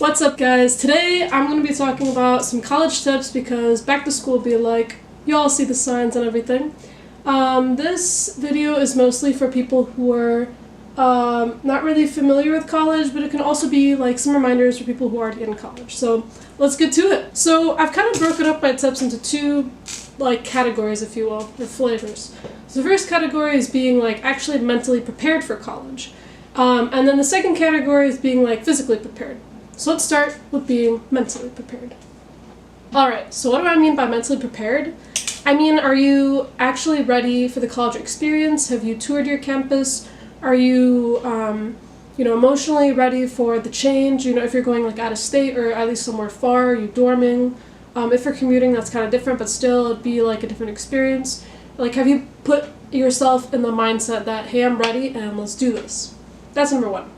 What's up, guys? Today I'm going to be talking about some college tips because back to school will be like, you all see the signs and everything. This video is mostly for people who are not really familiar with college, but it can also be like some reminders for people who are already in college. So let's get to it. So I've kind of broken up my tips into two categories, if you will, or flavors. So the first category is being actually mentally prepared for college. And then the second category is being physically prepared. So let's start with being mentally prepared. Alright, so what do I mean by mentally prepared? I mean, are you actually ready for the college experience? Have you toured your campus? Are you, emotionally ready for the change? If you're going out of state or at least somewhere far, are you dorming? If you're commuting, that's kind of different, but still it'd be a different experience. Have you put yourself in the mindset that, hey, I'm ready and let's do this? That's number one.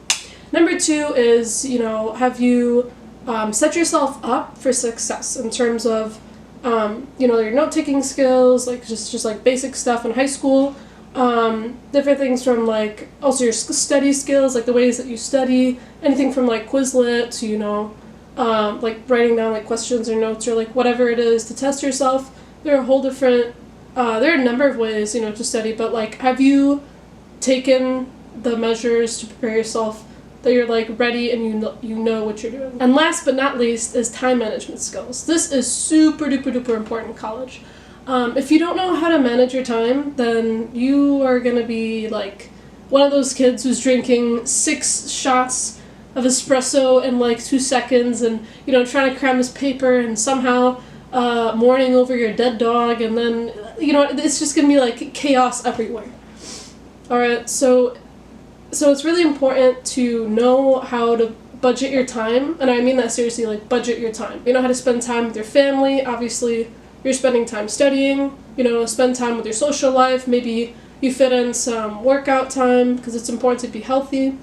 Number two is, have you set yourself up for success in terms of, your note-taking skills, just basic stuff in high school, different things from also your study skills, the ways that you study, anything from Quizlet to, writing down questions or notes or whatever it is to test yourself. There are a whole different, there are a number of ways, to study, but have you taken the measures to prepare yourself that you're ready and you know what you're doing. And last but not least is time management skills. This is super duper duper important in college. If you don't know how to manage your time, then you are gonna be one of those kids who's drinking 6 shots of espresso in 2 seconds and trying to cram this paper and somehow mourning over your dead dog, and then it's just gonna be chaos everywhere. Alright, so it's really important to know how to budget your time, and I mean that seriously, budget your time. You know how to spend time with your family. Obviously, you're spending time studying, spend time with your social life. Maybe you fit in some workout time because it's important to be healthy.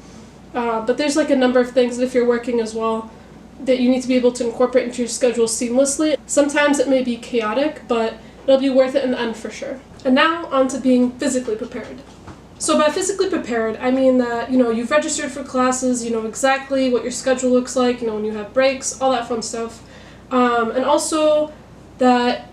But there's a number of things that if you're working as well that you need to be able to incorporate into your schedule seamlessly. Sometimes it may be chaotic, but it'll be worth it in the end for sure. And now on to being physically prepared. So by physically prepared, I mean that, you've registered for classes, you know exactly what your schedule looks like, when you have breaks, all that fun stuff. And also that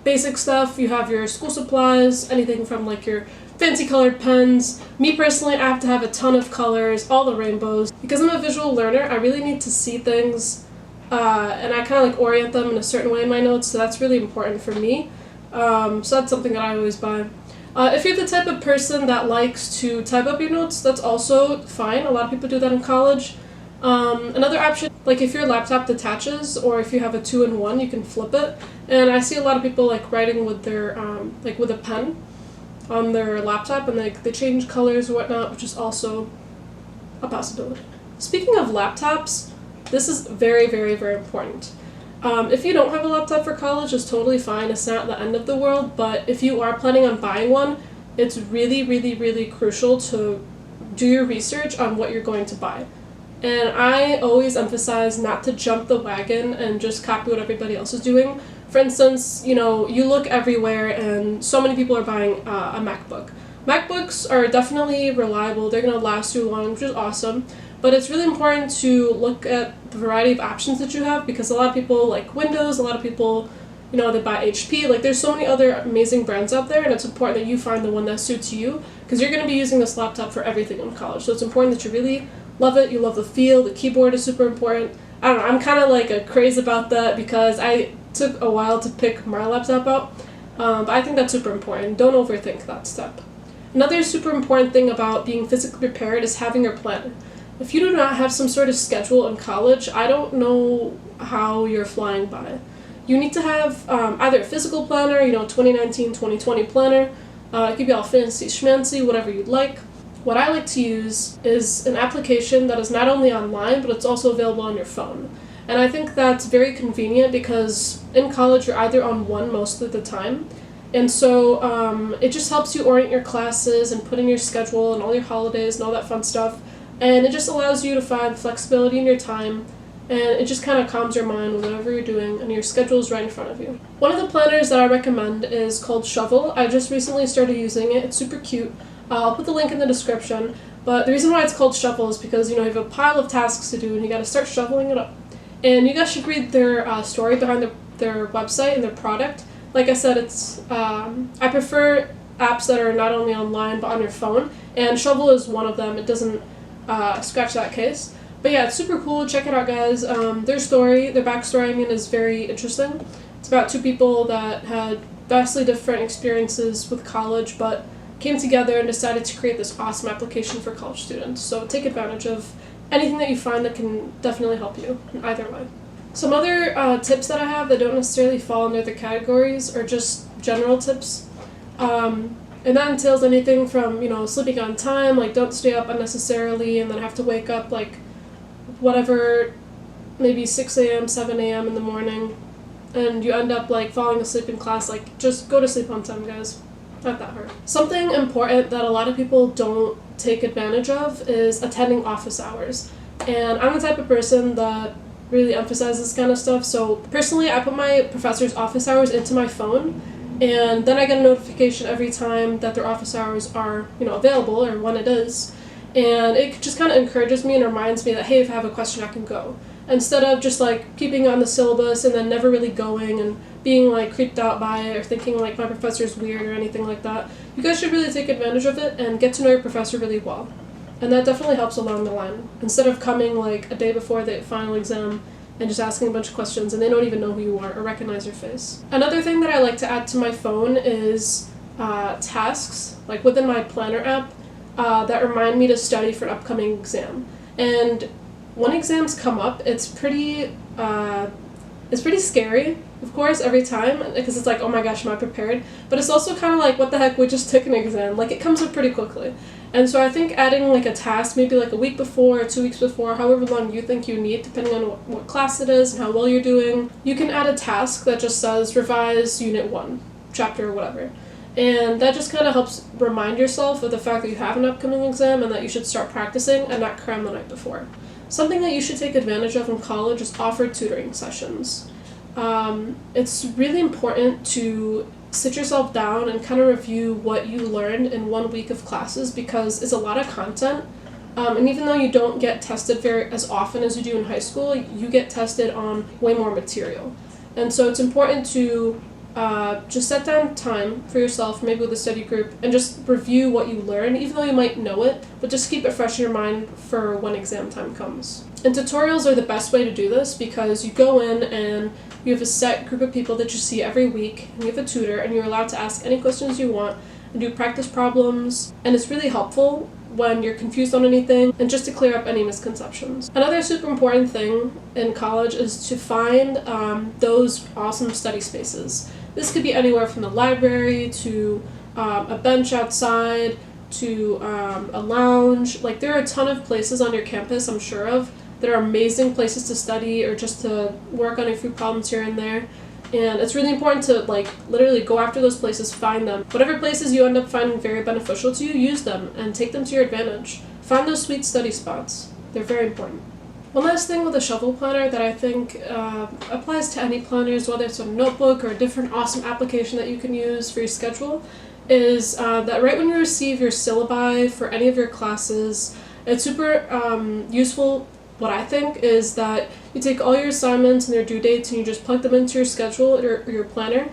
basic stuff, you have your school supplies, anything from your fancy colored pens. Me personally, I have to have a ton of colors, all the rainbows. Because I'm a visual learner, I really need to see things, and I kind of orient them in a certain way in my notes, so that's really important for me. So that's something that I always buy. If you're the type of person that likes to type up your notes, that's also fine. A lot of people do that in college. Another option, if your laptop detaches or if you have a 2-in-1, you can flip it. And I see a lot of people writing with their, with a pen on their laptop, and they change colors or whatnot, which is also a possibility. Speaking of laptops, this is very, very, very important. If you don't have a laptop for college, it's totally fine. It's not the end of the world, but if you are planning on buying one, it's really, really, really crucial to do your research on what you're going to buy. And I always emphasize not to jump the wagon and just copy what everybody else is doing. For instance, you look everywhere and so many people are buying a MacBook. MacBooks are definitely reliable. They're going to last you long, which is awesome. But it's really important to look at the variety of options that you have, because a lot of people like Windows, a lot of people, they buy HP. There's so many other amazing brands out there, and it's important that you find the one that suits you, because you're going to be using this laptop for everything in college. So it's important that you really love it, you love the feel, the keyboard is super important. I don't know, I'm kind of a craze about that because I took a while to pick my laptop out, but I think that's super important. Don't overthink that step. Another super important thing about being physically prepared is having your planner. If you do not have some sort of schedule in college, I don't know how you're flying by. You need to have either a physical planner, 2019, 2020 planner. It could be all fancy schmancy, whatever you'd like. What I like to use is an application that is not only online, but it's also available on your phone. And I think that's very convenient because in college you're either on one most of the time. And so it just helps you orient your classes and put in your schedule and all your holidays and all that fun stuff. And it just allows you to find flexibility in your time, and it just kind of calms your mind with whatever you're doing, and your schedule is right in front of you. One of the planners that I recommend is called Shovel. I just recently started using it. It's super cute. I'll put the link in the description. But the reason why it's called Shuffle is because, you have a pile of tasks to do and you gotta start shoveling it up. And you guys should read their story behind their website and their product. Like I said, it's I prefer apps that are not only online but on your phone, and Shovel is one of them. It doesn't scratch that case. But yeah, it's super cool. Check it out, guys. Their story, their backstory, is very interesting. It's about two people that had vastly different experiences with college, but came together and decided to create this awesome application for college students. So take advantage of anything that you find that can definitely help you in either way. Some other tips that I have that don't necessarily fall under the categories are just general tips. And that entails anything from, sleeping on time, like don't stay up unnecessarily and then have to wake up like whatever, maybe 6 a.m., 7 a.m. in the morning, and you end up like falling asleep in class. Like, just go to sleep on time, guys. Not that hard. Something important that a lot of people don't take advantage of is attending office hours. And I'm the type of person that really emphasizes this kind of stuff. So personally, I put my professor's office hours into my phone, and then I get a notification every time that their office hours are, available or when it is. And it just kind of encourages me and reminds me that, hey, if I have a question, I can go. Instead of just like keeping on the syllabus and then never really going and being like creeped out by it or thinking like my professor's weird or anything like that. You guys should really take advantage of it and get to know your professor really well. And that definitely helps along the line. Instead of coming like a day before the final exam and just asking a bunch of questions and they don't even know who you are or recognize your face. Another thing that I like to add to my phone is tasks, like within my planner app, that remind me to study for an upcoming exam. And when exams come up, it's pretty scary, of course, every time, because it's like, oh my gosh, am I prepared? But it's also kind of like, what the heck, we just took an exam. Like, it comes up pretty quickly. And so I think adding like a task, maybe like a week before or 2 weeks before, however long you think you need, depending on what class it is and how well you're doing, you can add a task that just says revise Unit 1, chapter or whatever. And that just kind of helps remind yourself of the fact that you have an upcoming exam and that you should start practicing and not cram the night before. Something that you should take advantage of in college is offered tutoring sessions. It's really important to sit yourself down and kind of review what you learned in 1 week of classes, because it's a lot of content. And even though you don't get tested as often as you do in high school, you get tested on way more material. And so it's important to just set down time for yourself, maybe with a study group, and just review what you learned, even though you might know it, but just keep it fresh in your mind for when exam time comes. And tutorials are the best way to do this, because you go in and you have a set group of people that you see every week, and you have a tutor, and you're allowed to ask any questions you want and do practice problems, and it's really helpful when you're confused on anything and just to clear up any misconceptions. Another super important thing in college is to find those awesome study spaces. This could be anywhere from the library to a bench outside to a lounge. Like, there are a ton of places on your campus, I'm sure of, that are amazing places to study or just to work on a few problems here and there. And it's really important to literally go after those places, find them. Whatever places you end up finding very beneficial to you, use them and take them to your advantage. Find those sweet study spots. They're very important. One last thing with a Shovel planner that I think applies to any planners, whether it's a notebook or a different awesome application that you can use for your schedule, is that right when you receive your syllabi for any of your classes, it's super useful. What I think is that you take all your assignments and their due dates and you just plug them into your schedule or your planner,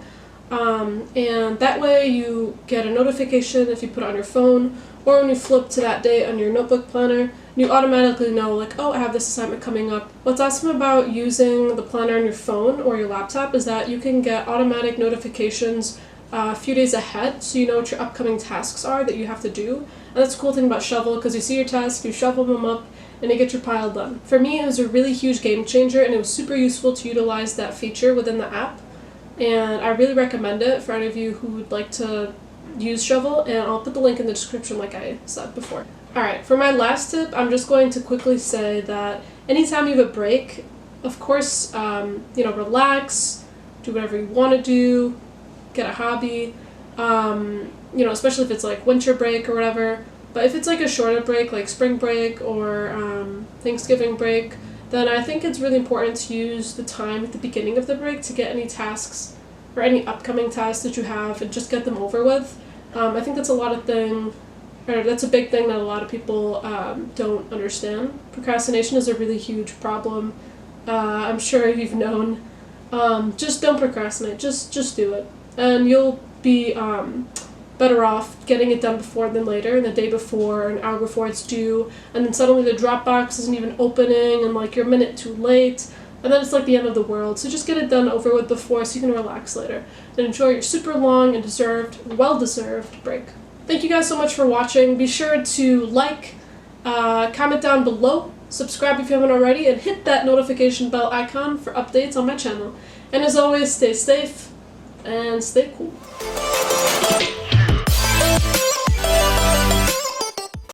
and that way you get a notification if you put it on your phone, or when you flip to that date on your notebook planner, you automatically know, like, oh, I have this assignment coming up. What's awesome about using the planner on your phone or your laptop is that you can get automatic notifications a few days ahead, so you know what your upcoming tasks are that you have to do. And that's the cool thing about Shovel, because you see your tasks, you shovel them up, and you get your pile done. For me, it was a really huge game changer, and it was super useful to utilize that feature within the app. And I really recommend it for any of you who would like to use Shovel, and I'll put the link in the description like I said before. Alright, for my last tip, I'm just going to quickly say that anytime you have a break, of course, relax, do whatever you want to do, get a hobby, especially if it's like winter break or whatever. But if it's like a shorter break, like spring break or Thanksgiving break, then I think it's really important to use the time at the beginning of the break to get any tasks or any upcoming tasks that you have and just get them over with. I think that's a lot of thing or that's a big thing that a lot of people don't understand. Procrastination is a really huge problem. I'm sure you've known. Just don't procrastinate. Just do it, and you'll be better off getting it done before than later, and the day before, an hour before it's due, and then suddenly the Dropbox isn't even opening, and like you're a minute too late, and then it's like the end of the world. So just get it done over with before so you can relax later and enjoy your super long and well-deserved break. Thank you guys so much for watching. Be sure to like, comment down below, subscribe if you haven't already, and hit that notification bell icon for updates on my channel. And as always, stay safe and stay cool.